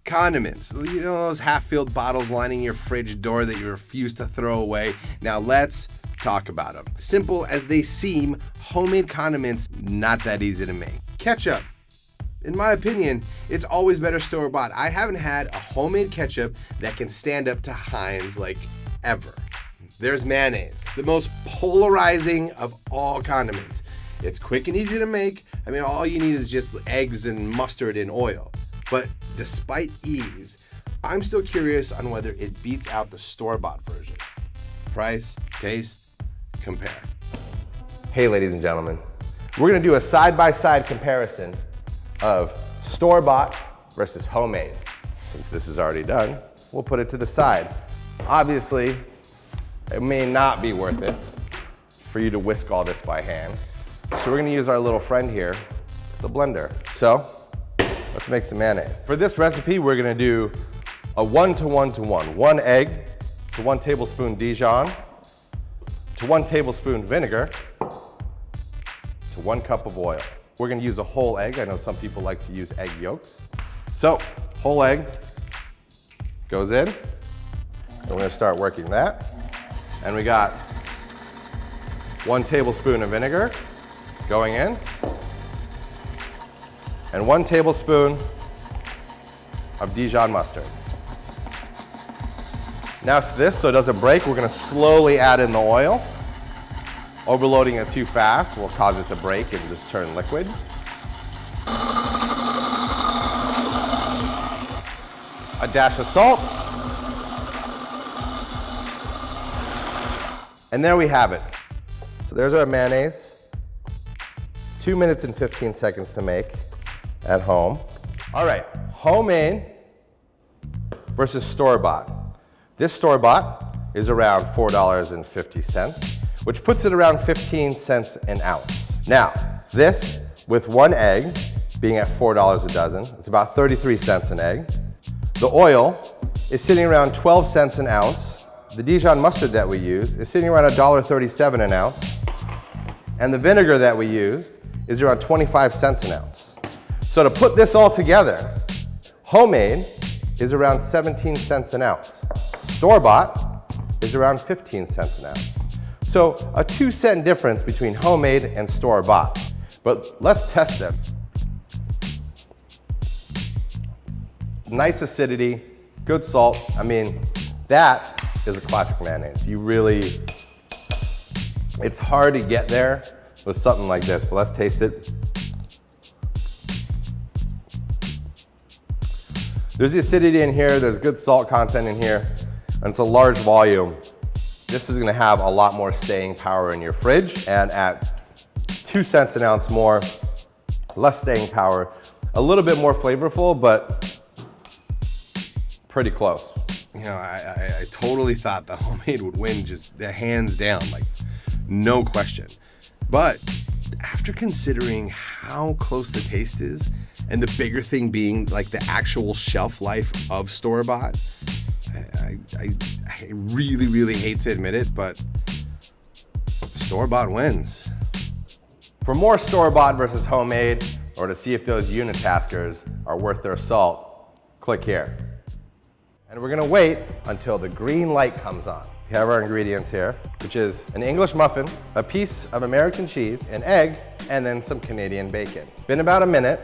Condiments, you know those half-filled bottles lining your fridge door that you refuse to throw away? Now let's talk about them. Simple as they seem, homemade condiments, not that easy to make. Ketchup. In my opinion, it's always better store-bought. I haven't had a homemade ketchup that can stand up to Heinz like ever. There's mayonnaise, the most polarizing of all condiments. It's quick and easy to make. I mean, all you need is just eggs and mustard and oil. But despite ease, I'm still curious on whether it beats out the store-bought version. Price, taste, compare. Hey, ladies and gentlemen, we're gonna do a side-by-side comparison of store-bought versus homemade. Since this is already done, we'll put it to the side. Obviously, it may not be worth it for you to whisk all this by hand. So we're gonna use our little friend here, the blender. So let's make some mayonnaise. For this recipe, we're gonna do a 1-to-1-to-1. 1 egg to 1 tablespoon Dijon to 1 tablespoon vinegar to 1 cup of oil. We're gonna use a whole egg. I know some people like to use egg yolks. So, whole egg goes in. And we're gonna start working that. And we got 1 tablespoon of vinegar going in. And 1 tablespoon of Dijon mustard. Now to this, so it doesn't break, we're gonna slowly add in the oil. Overloading it too fast will cause it to break and just turn liquid. A dash of salt. And there we have it. So there's our mayonnaise. 2 minutes and 15 seconds to make at home. All right, homemade versus store-bought. This store-bought is around $4.50, which puts it around 15 cents an ounce. Now, this with 1 egg being at $4 a dozen, it's about 33 cents an egg. The oil is sitting around 12 cents an ounce. The Dijon mustard that we use is sitting around $1.37 an ounce. And the vinegar that we used is around 25 cents an ounce. So to put this all together, homemade is around 17 cents an ounce. Store-bought is around 15 cents an ounce. So a 2-cent difference between homemade and store-bought. But let's test them. Nice acidity, good salt. I mean, that is a classic mayonnaise. It's hard to get there with something like this, but let's taste it. There's the acidity in here, there's good salt content in here, and it's a large volume. This is gonna have a lot more staying power in your fridge, and at 2 cents an ounce more, less staying power, a little bit more flavorful, but pretty close. You know, I totally thought the homemade would win, just hands down, like no question. But after considering how close the taste is, and the bigger thing being like the actual shelf life of store-bought, I really, really hate to admit it, but store-bought wins. For more store-bought versus homemade, or to see if those unitaskers are worth their salt, click here. And we're gonna wait until the green light comes on. We have our ingredients here, which is an English muffin, a piece of American cheese, an egg, and then some Canadian bacon. Been about a minute.